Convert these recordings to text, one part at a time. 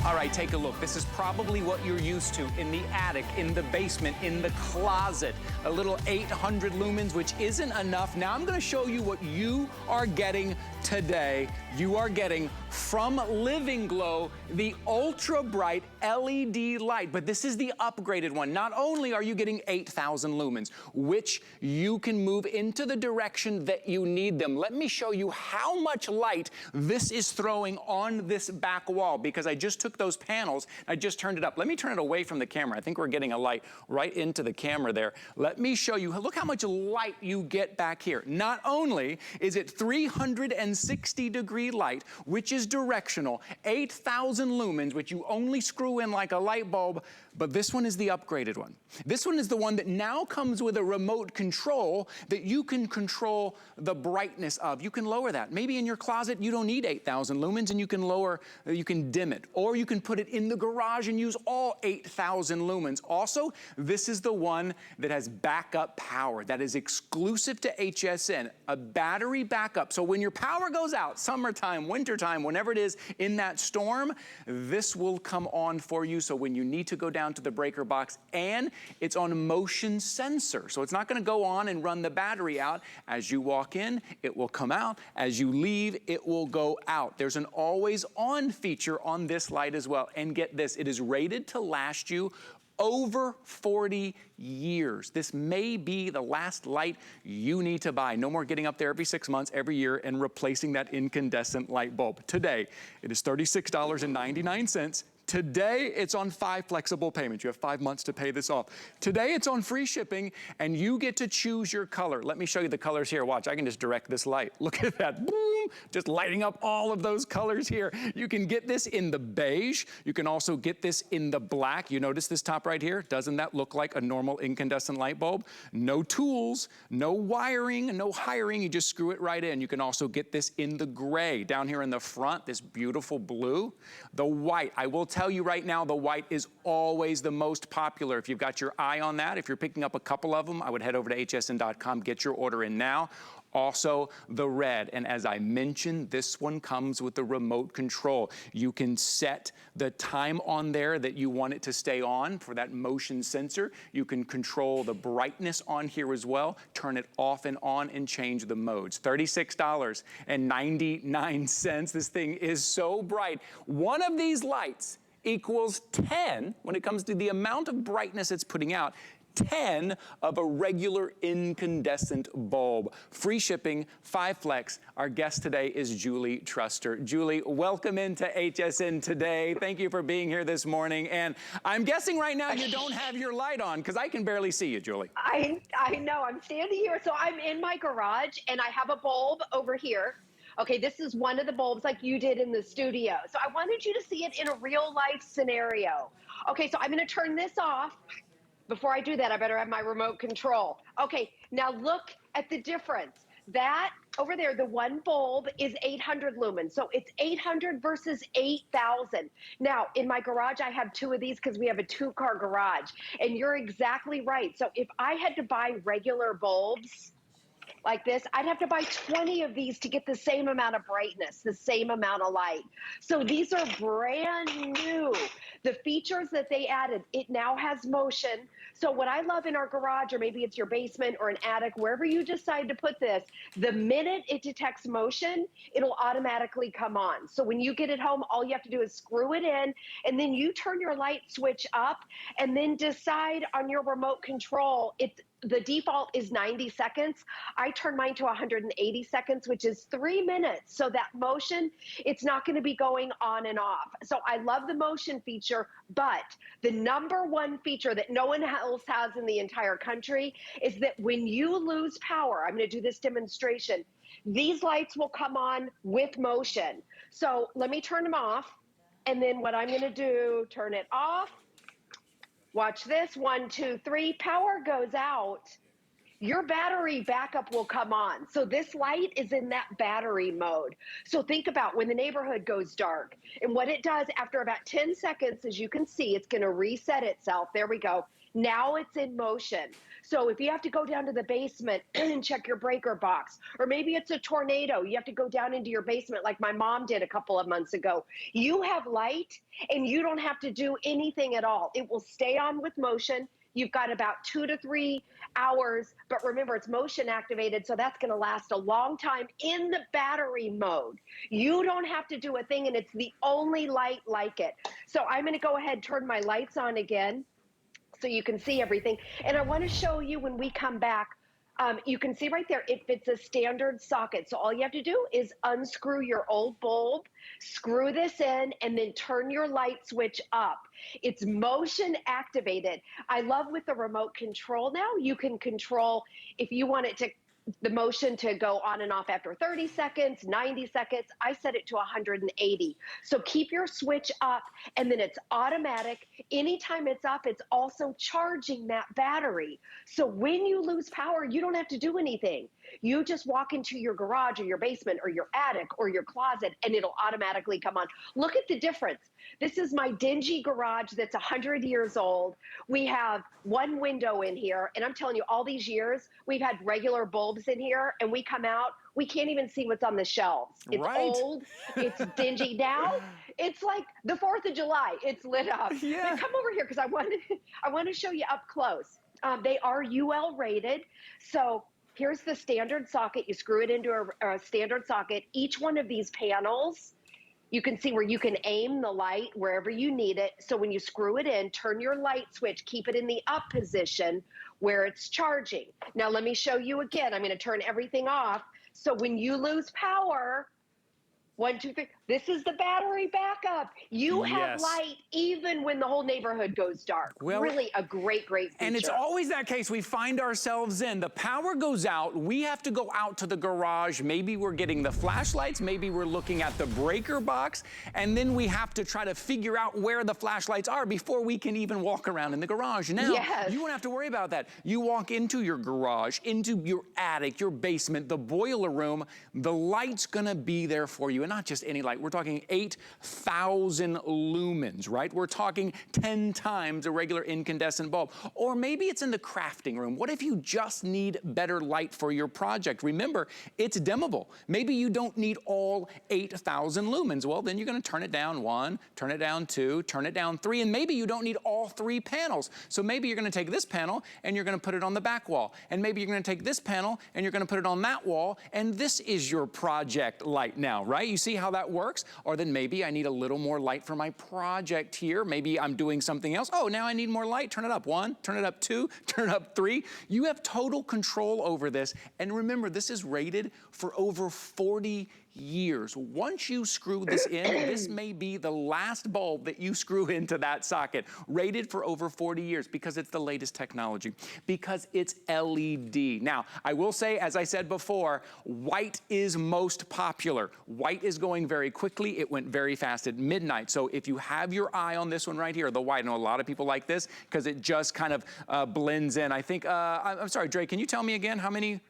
All right, take a look. This is probably what you're used to in the attic, in the basement, in the closet. A little 800 lumens, which isn't enough. Now I'm gonna show you what you are getting today. You are getting from Living Glow the UltraBright LED light, but this is the upgraded one. Not only are you getting 8,000 lumens, which you can move into the direction that you need them. Let me show you how much light this is throwing on this back wall, because I just took those panels, I just turned it up. Let me turn it away from the camera. I think we're getting a light right into the camera there. Let me show you, look how much light you get back here. Not only is it 360-degree light, which is directional, 8,000 lumens, which you only screw in like a light bulb, but this one is the upgraded one. This one is the one that now comes with a remote control that you can control the brightness of. You can lower that. Maybe in your closet you don't need 8,000 lumens and you can lower, you can dim it. Or you can put it in the garage and use all 8,000 lumens. Also, this is the one that has backup power. That is exclusive to HSN, a battery backup. So when your power goes out, summertime, wintertime, whenever it is in that storm, this will come on for you. So when you need to go down to the breaker box, and it's on a motion sensor. So it's not gonna go on and run the battery out. As you walk in, it will come out. As you leave, it will go out. There's an always on feature on this light as well. And get this, it is rated to last you over 40 years. This may be the last light you need to buy. No more getting up there every 6 months, every year, and replacing that incandescent light bulb. Today, it is $36.99. Today, it's on 5 flexible payments. You have 5 months to pay this off. Today, it's on free shipping, and you get to choose your color. Let me show you the colors here. Watch, I can just direct this light. Look at that, boom, just lighting up all of those colors here. You can get this in the beige. You can also get this in the black. You notice this top right here? Doesn't that look like a normal incandescent light bulb? No tools, no wiring, no hiring. You just screw it right in. You can also get this in the gray. Down here in the front, this beautiful blue. The white, I will tell you right now, the white is always the most popular. If you've got your eye on that, if you're picking up a couple of them, I would head over to hsn.com, get your order in now. Also the red, and as I mentioned, this one comes with the remote control. You can set the time on there that you want it to stay on for that motion sensor. You can control the brightness on here as well, turn it off and on and change the modes. $36.99. This thing is so bright. One of these lights equals 10 when it comes to the amount of brightness it's putting out. 10 of a regular incandescent bulb. Free shipping, 5 flex. Our guest today is Julie Truster. Julie, welcome into HSN today. Thank you for being here this morning. And I'm guessing right now you don't have your light on, because I can barely see you, Julie. I know, I'm standing here. So I'm in my garage and I have a bulb over here. Okay, this is one of the bulbs like you did in the studio. So I wanted you to see it in a real life scenario. Okay, so I'm gonna turn this off. Before I do that, I better have my remote control. Okay, now look at the difference. That over there, the one bulb is 800 lumens. So it's 800 versus 8,000. Now, in my garage, I have 2 of these because we have a 2-car garage. And you're exactly right. So if I had to buy regular bulbs like this, I'd have to buy 20 of these to get the same amount of brightness, the same amount of light. So these are brand new. The features that they added, it now has motion. So what I love in our garage, or maybe it's your basement or an attic, wherever you decide to put this, the minute it detects motion, it'll automatically come on. So when you get it home, all you have to do is screw it in, and then you turn your light switch up, and then decide on your remote control. The default is 90 seconds. I turn mine to 180 seconds, which is 3 minutes. So that motion, it's not going to be going on and off. So I love the motion feature, but the #1 feature that no one else has in the entire country is that when you lose power, I'm going to do this demonstration, these lights will come on with motion. So let me turn them off. And then what I'm going to do, turn it off. Watch this, 1, 2, 3, power goes out. Your battery backup will come on. So this light is in that battery mode. So think about when the neighborhood goes dark, and what it does after about 10 seconds, as you can see, it's gonna reset itself. There we go. Now it's in motion. So if you have to go down to the basement and check your breaker box, or maybe it's a tornado, you have to go down into your basement like my mom did a couple of months ago. You have light and you don't have to do anything at all. It will stay on with motion. You've got about 2 to 3 hours, but remember it's motion activated, so that's gonna last a long time in the battery mode. You don't have to do a thing, and it's the only light like it. So I'm gonna go ahead and turn my lights on again so you can see everything. And I wanna show you when we come back, you can see right there, it fits a standard socket. So all you have to do is unscrew your old bulb, screw this in, and then turn your light switch up. It's motion activated. I love with the remote control now, you can control if you want it to the motion to go on and off after 30 seconds, 90 seconds. I set it to 180. So keep your switch up and then it's automatic. Anytime it's up, it's also charging that battery. So when you lose power, you don't have to do anything. You just walk into your garage or your basement or your attic or your closet and it'll automatically come on. Look at the difference. This is my dingy garage that's 100 years old. We have one window in here, and I'm telling you, all these years, we've had regular bulbs in here, and we come out, we can't even see what's on the shelves. It's old, it's dingy. Now, it's like the 4th of July, it's lit up. Yeah. But come over here, because I want to show you up close. They are UL rated, so here's the standard socket. You screw it into a standard socket. Each one of these panels, you can see where you can aim the light wherever you need it. So when you screw it in, turn your light switch, keep it in the up position where it's charging. Now let me show you again. I'm gonna turn everything off. So when you lose power, 1, 2, 3, this is the battery backup. You have light even when the whole neighborhood goes dark. Well, really a great, great feature. And it's always that case we find ourselves in. The power goes out, we have to go out to the garage. Maybe we're getting the flashlights, maybe we're looking at the breaker box, and then we have to try to figure out where the flashlights are before we can even walk around in the garage. Now, you won't have to worry about that. You walk into your garage, into your attic, your basement, the boiler room, the light's gonna be there for you. And not just any light, we're talking 8,000 lumens, right? We're talking 10 times a regular incandescent bulb. Or maybe it's in the crafting room. What if you just need better light for your project? Remember, it's dimmable. Maybe you don't need all 8,000 lumens. Well, then you're gonna turn it down 1, turn it down 2, turn it down 3, and maybe you don't need all 3 panels. So maybe you're gonna take this panel and you're gonna put it on the back wall. And maybe you're gonna take this panel and you're gonna put it on that wall, and this is your project light now, right? You see how that works? Or then maybe I need a little more light for my project here. Maybe I'm doing something else. Oh, now I need more light. Turn it up 1, turn it up 2, turn it up 3. You have total control over this. And remember, this is rated for over 40 years. Once you screw this in, this may be the last bulb that you screw into that socket. Rated for over 40 years because it's the latest technology, because it's LED. Now, I will say, as I said before, white is most popular. White is going very quickly. It went very fast at midnight. So if you have your eye on this one right here, the white, I know a lot of people like this because it just kind of blends in. I think, I'm sorry, Dre, can you tell me again how many?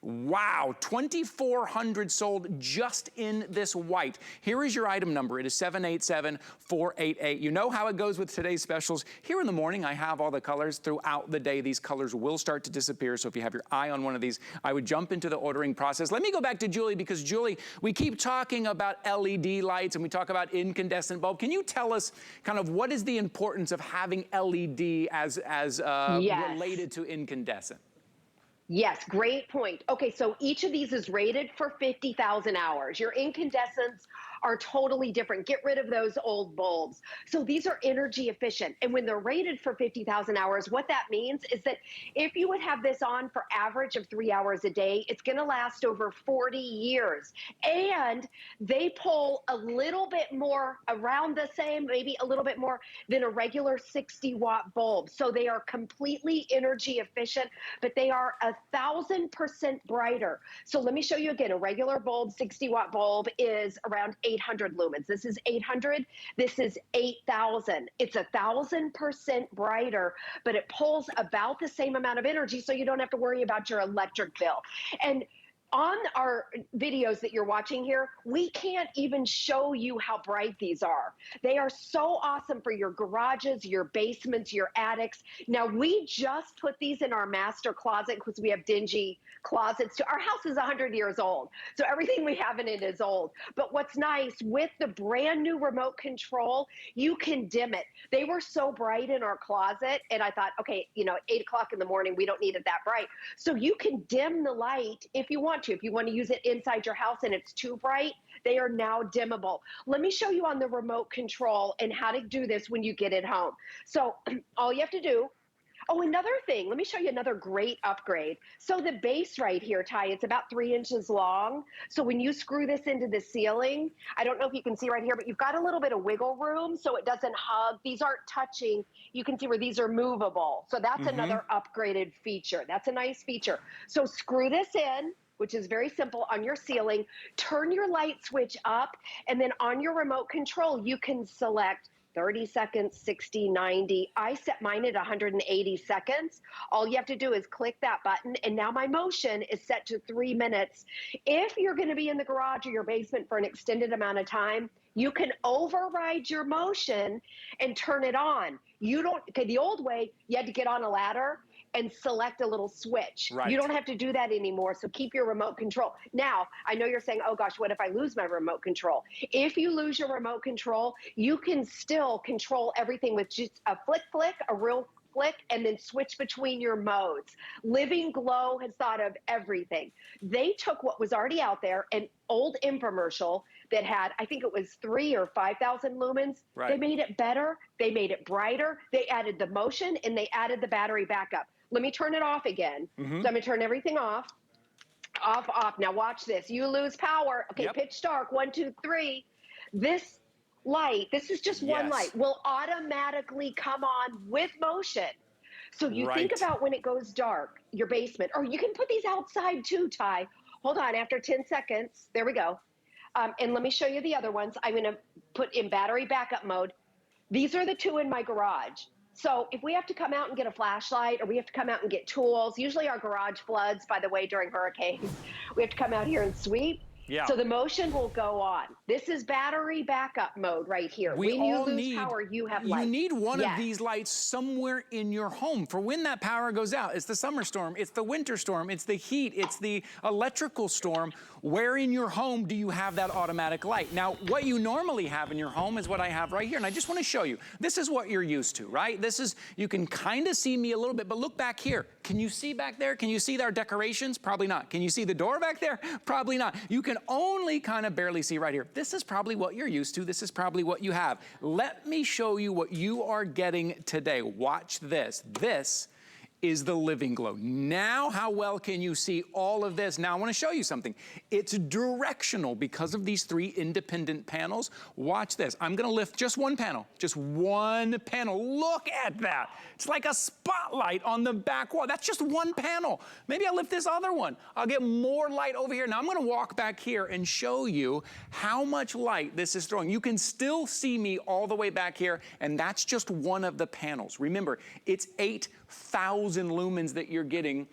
Wow, 2,400 sold just in this white. Here is your item number. It is 787488. You know how it goes with today's specials. Here in the morning, I have all the colors. Throughout the day, these colors will start to disappear. So if you have your eye on one of these, I would jump into the ordering process. Let me go back to Julie, because Julie, we keep talking about LED lights and we talk about incandescent bulb. Can you tell us kind of what is the importance of having LED as related to incandescent? Yes, great point. Okay, so each of these is rated for 50,000 hours. Your incandescents are totally different. Get rid of those old bulbs. So these are energy efficient. And when they're rated for 50,000 hours, what that means is that if you would have this on for average of 3 hours a day, it's gonna last over 40 years. And they pull a little bit more, around the same, maybe a little bit more than a regular 60-watt bulb. So they are completely energy efficient, but they are 1,000% brighter. So let me show you again. A regular bulb, 60-watt bulb, is around 800 lumens. This is 800. This is 8,000. It's 1,000% brighter, but it pulls about the same amount of energy, so you don't have to worry about your electric bill. And on our videos that you're watching here, we can't even show you how bright these are. They are so awesome for your garages, your basements, your attics. Now, we just put these in our master closet because we have dingy closets. Our house is 100 years old, so everything we have in it is old. But what's nice, with the brand new remote control, you can dim it. They were so bright in our closet, and I thought, okay, you know, at 8 o'clock in the morning, we don't need it that bright. So you can dim the light if you want to. If you want to use it inside your house and it's too bright, they are now dimmable. Let me show you on the remote control and how to do this when you get it home. So all you have to do, oh, another thing, let me show you another great upgrade. So the base right here, Ty, it's about 3 inches long. So when you screw this into the ceiling, I don't know if you can see right here, but you've got a little bit of wiggle room so it doesn't hug. These aren't touching. You can see where these are movable. So that's another upgraded feature. That's a nice feature. So screw this in, which is very simple, on your ceiling. Turn your light switch up, and then on your remote control, you can select 30 seconds, 60, 90. I set mine at 180 seconds. All you have to do is click that button, and now my motion is set to 3 minutes. If you're going to be in the garage or your basement for an extended amount of time, you can override your motion and turn it on. You don't, okay, the old way, you had to get on a ladder and select a little switch. Right. You don't have to do that anymore, so keep your remote control. Now, I know you're saying, oh gosh, what if I lose my remote control? If you lose your remote control, you can still control everything with just a flick, a real flick, and then switch between your modes. Living Glow has thought of everything. They took what was already out there, an old infomercial that had, I think it was 3,000 or 5,000 lumens. Right. They made it better, they made it brighter, they added the motion, and they added the battery backup. Let me turn it off again. So I'm gonna turn everything off. Off. Now watch this. You lose power. Okay, pitch dark, 1, 2, 3. This light, this is just one light, will automatically come on with motion. So you think about when it goes dark, your basement, or you can put these outside too, Ty. Hold on, after 10 seconds, there we go. And let me show you the other ones. I'm gonna put in battery backup mode. These are the 2 in my garage. So if we have to come out and get a flashlight, or we have to come out and get tools, usually our garage floods, by the way, during hurricanes, we have to come out here and sweep. Yeah. So the motion will go on. This is battery backup mode right here. When you lose power, you have light. You need one of these lights somewhere in your home for when that power goes out. It's the summer storm, it's the winter storm, it's the heat, it's the electrical storm. Where in your home do you have that automatic light? Now, what you normally have in your home is what I have right here, and I just want to show you. This is what you're used to, right? This is, you can kind of see me a little bit, but look back here. Can you see back there? Can you see our decorations? Probably not. Can you see the door back there? Probably not. You can only kind of barely see right here. This is probably what you're used to. This is probably what you have. Let me show you what you are getting today. Watch this. This is the Living Glow. Now, how well can you see all of this? Now, I want to show you something. It's directional because of these 3 independent panels. Watch this. I'm going to lift just one panel. Just one panel. Look at that. It's like a spotlight on the back wall. That's just one panel. Maybe I'll lift this other one. I'll get more light over here. Now, I'm going to walk back here and show you how much light this is throwing. You can still see me all the way back here, and that's just one of the panels. Remember, it's 8,000 lumens that you're getting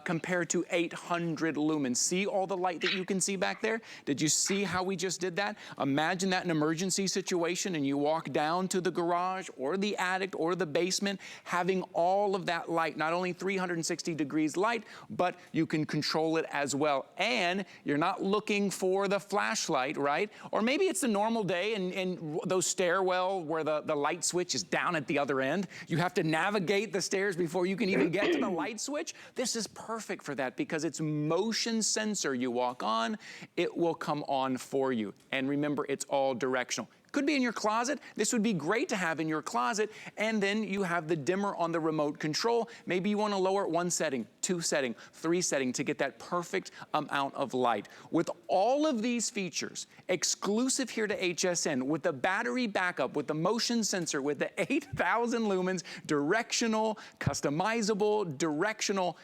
compared to 800 lumens. See all the light that you can see back there? Did you see how we just did that? Imagine that in an emergency situation and you walk down to the garage or the attic or the basement, having all of that light, not only 360 degrees light, but you can control it as well. And you're not looking for the flashlight, right? Or maybe it's a normal day and those stairwell where the light switch is down at the other end. You have to navigate the stairs before you can even get to the light switch. This is perfect for that because it's motion sensor. You walk on, it will come on for you. And remember, it's all directional. Could be in your closet. This would be great to have in your closet. And then you have the dimmer on the remote control. Maybe you want to lower it 1 setting, 2 setting, 3 setting to get that perfect amount of light. With all of these features, exclusive here to HSN, with the battery backup, with the motion sensor, with the 8,000 lumens, directional, customizable, directional,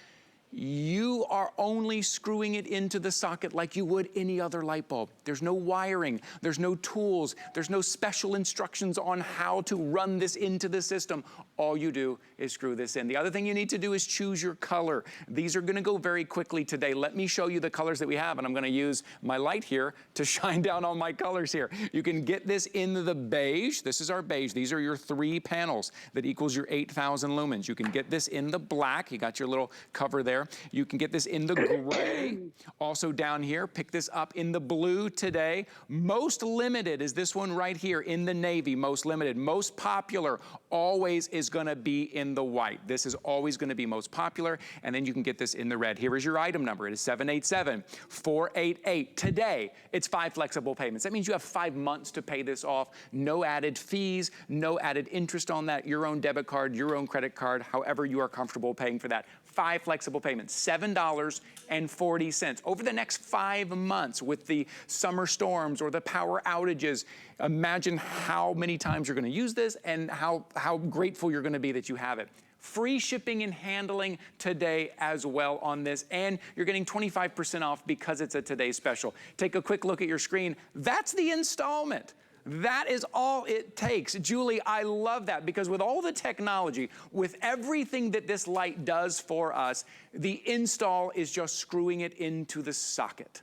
you are only screwing it into the socket like you would any other light bulb. There's no wiring, there's no tools, there's no special instructions on how to run this into the system. All you do is screw this in. The other thing you need to do is choose your color. These are gonna go very quickly today. Let me show you the colors that we have, and I'm gonna use my light here to shine down on my colors here. You can get this in the beige. This is our beige. These are your 3 panels that equals your 8,000 lumens. You can get this in the black. You got your little cover there. You can get this in the gray. Also down here, pick this up in the blue today. Most limited is this one right here in the navy, most limited. Most popular always is gonna be in the white. This is always gonna be most popular, and then you can get this in the red. Here is your item number. It is 787-488. Today, it's 5 flexible payments. That means you have 5 months to pay this off. No added fees, no added interest on that. Your own debit card, your own credit card, however you are comfortable paying for that. 5 flexible payments, $7.40. Over the next 5 months with the summer storms or the power outages, imagine how many times you're gonna use this and how grateful you're gonna be that you have it. Free shipping and handling today as well on this, and you're getting 25% off because it's a today special. Take a quick look at your screen. That's the installment. That is all it takes. Julie, I love that because with all the technology, with everything that this light does for us, the install is just screwing it into the socket.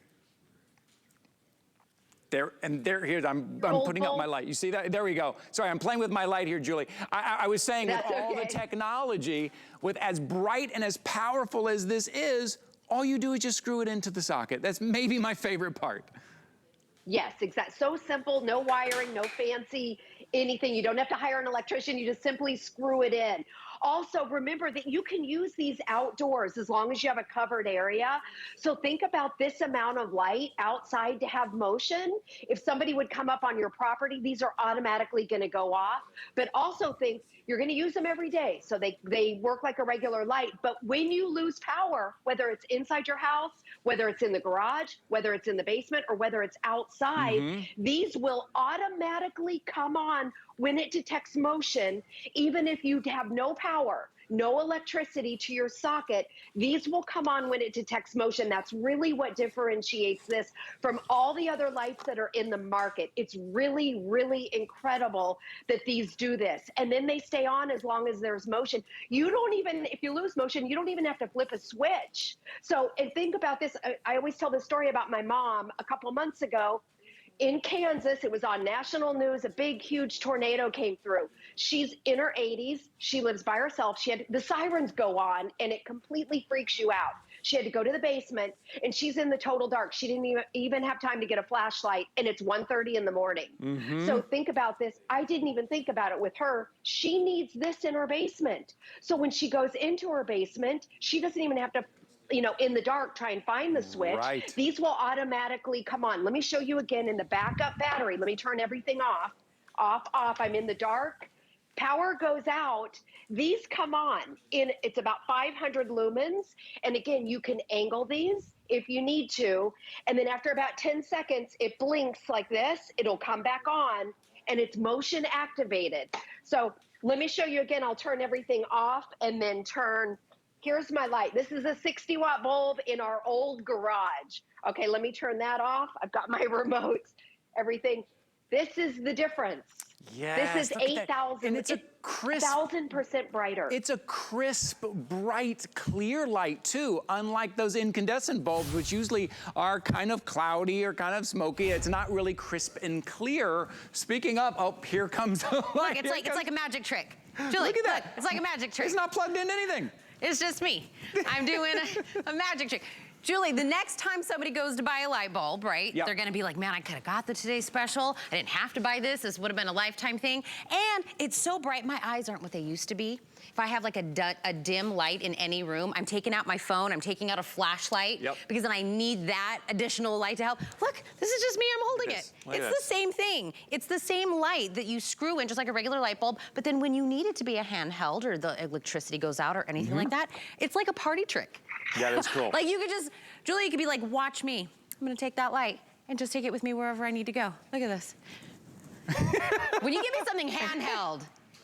Here, I'm putting up my light. You see that? There we go. Sorry, I'm playing with my light here, Julie. I was saying with all the technology, with as bright and as powerful as this is, all you do is just screw it into the socket. That's maybe my favorite part. Yes, exactly. So simple, no wiring, no fancy anything. You don't have to hire an electrician. You just simply screw it in. Also, remember that you can use these outdoors as long as you have a covered area. So think about this amount of light outside to have motion. If somebody would come up on your property, these are automatically going to go off. But also think you're going to use them every day. So they work like a regular light. But when you lose power, whether it's inside your house, whether it's in the garage, whether it's in the basement, or whether it's outside, these will automatically come on when it detects motion, even if you have no power, no electricity to your socket. These will come on when it detects motion. That's really what differentiates this from all the other lights that are in the market. It's really, really incredible that these do this. And then they stay on as long as there's motion. You don't even, if you lose motion, you don't even have to flip a switch. So, and think about this. I always tell this story about my mom a couple months ago. In Kansas, it was on national news, a big, huge tornado came through. She's in her 80s. She lives by herself. She had the sirens go on, and it completely freaks you out. She had to go to the basement, and she's in the total dark. She didn't even have time to get a flashlight, and it's 1:30 in the morning. So think about this. I didn't even think about it with her. She needs this in her basement. So when she goes into her basement, she doesn't even have to, you know, in the dark, try and find the switch. Right. These will automatically come on. Let me show you again in the backup battery. Let me turn everything off, off. I'm in the dark. Power goes out. These come on in, it's about 500 lumens. And again, you can angle these if you need to. And then after about 10 seconds, it blinks like this. It'll come back on, and it's motion activated. So let me show you again. I'll turn everything off and then turn. Here's my light. This is a 60-watt bulb in our old garage. Okay, let me turn that off. I've got my remotes, everything. This is the difference. Yes, this is 8,000. And it's a crisp, 1,000% brighter. It's a crisp, bright, clear light too, unlike those incandescent bulbs, which usually are kind of cloudy or kind of smoky. It's not really crisp and clear. Speaking of, oh, here comes the light. Look, it's like a magic trick. Julie, look at that. Look, it's like a magic trick. It's not plugged into anything. It's just me. I'm doing a magic trick. Julie, the next time somebody goes to buy a light bulb, right? Yep. They're gonna be like, man, I could have got the Today Special. I didn't have to buy this. This would have been a lifetime thing. And it's so bright, my eyes aren't what they used to be. If I have like a dim light in any room, I'm taking out my phone, I'm taking out a flashlight, because then I need that additional light to help. Look, this is just me, I'm holding it. It's the same thing. It's the same light that you screw in just like a regular light bulb, but then when you need it to be a handheld or the electricity goes out or anything like that, it's like a party trick. Yeah, that's cool. Like you could just, Julie, you could be like, watch me. I'm gonna take that light and just take it with me wherever I need to go. Look at this. When you give me something handheld,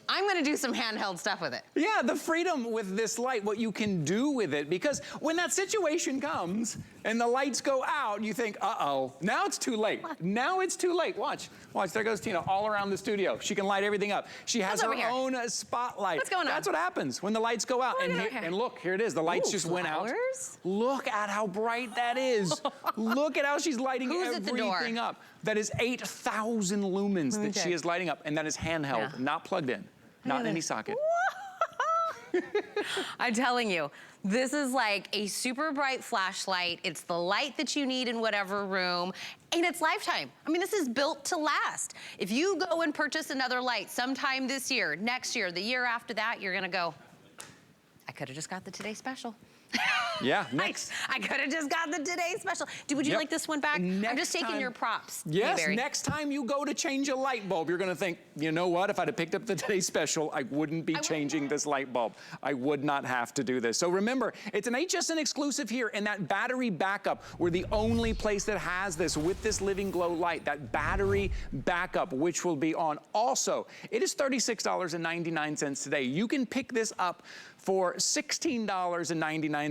I'm gonna do some handheld stuff with it. Yeah, the freedom with this light, what you can do with it, because when that situation comes and the lights go out, you think, uh-oh, now it's too late. Now it's too late. Watch, there goes Tina all around the studio. She can light everything up. She has her own spotlight. What's going on? That's what happens when the lights go out. And look, here it is. The lights just went out. Look at how bright that is. Look at how she's lighting everything up. That is 8,000 lumens that she is lighting up, and that is handheld, not plugged in. Not in any socket. I'm telling you, this is like a super bright flashlight. It's the light that you need in whatever room, and it's lifetime. I mean, this is built to last. If you go and purchase another light sometime this year, next year, the year after that, you're gonna go, I could have just got the Today Special. Yeah, next. I could have just got the Today Special. Would you like this one back? I'm just taking your props. Yes, next time you go to change a light bulb, you're gonna think, you know what, if I'd have picked up the Today Special, I wouldn't be changing this light bulb. I would not have to do this. So remember, it's an HSN exclusive here, and that battery backup, we're the only place that has this with this Living Glow light, that battery backup, which will be on. Also, it is $36.99 today. You can pick this up for $16.99.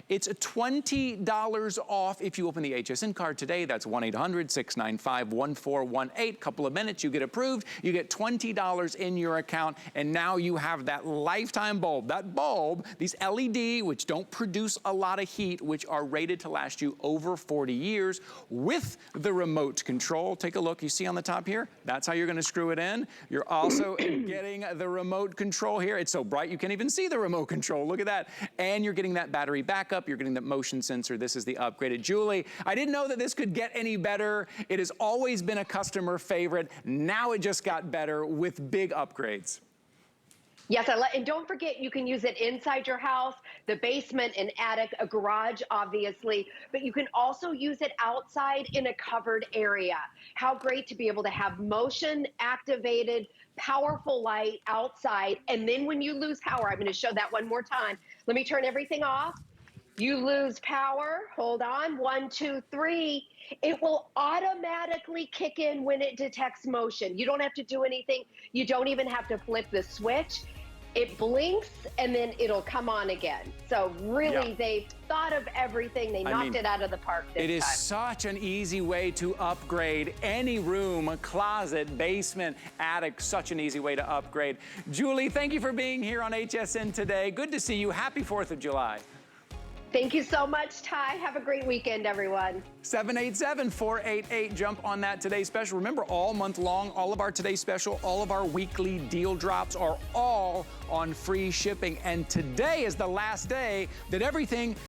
It's $20 off if you open the HSN card today. That's 1-800-695-1418. Couple of minutes, you get approved. You get $20 in your account, and now you have that lifetime bulb. That bulb, these LED, which don't produce a lot of heat, which are rated to last you over 40 years with the remote control. Take a look. You see on the top here? That's how you're going to screw it in. You're also getting the remote control here. It's so bright you can't even see the remote control. Look at that. And you're getting that battery backup. You're getting that motion sensor. This is the upgraded. Julie, I didn't know that this could get any better. It has always been a customer favorite. Now it just got better with big upgrades. Yes, and don't forget, you can use it inside your house, the basement, an attic, a garage, obviously, but you can also use it outside in a covered area. How great to be able to have motion activated, powerful light outside. And then when you lose power, I'm going to show that one more time. Let me turn everything off. You lose power. Hold on. 1, 2, 3. It will automatically kick in when it detects motion. You don't have to do anything. You don't even have to flip the switch. It blinks and then it'll come on again. So really, they've thought of everything. They knocked it out of the park this time. It is such an easy way to upgrade any room, a closet, basement, attic, such an easy way to upgrade. Julie, thank you for being here on HSN today. Good to see you. Happy 4th of July. Thank you so much, Ty. Have a great weekend, everyone. 787-488, jump on that Today Special. Remember, all month long, all of our Today Special, all of our weekly deal drops are all on free shipping. And today is the last day that everything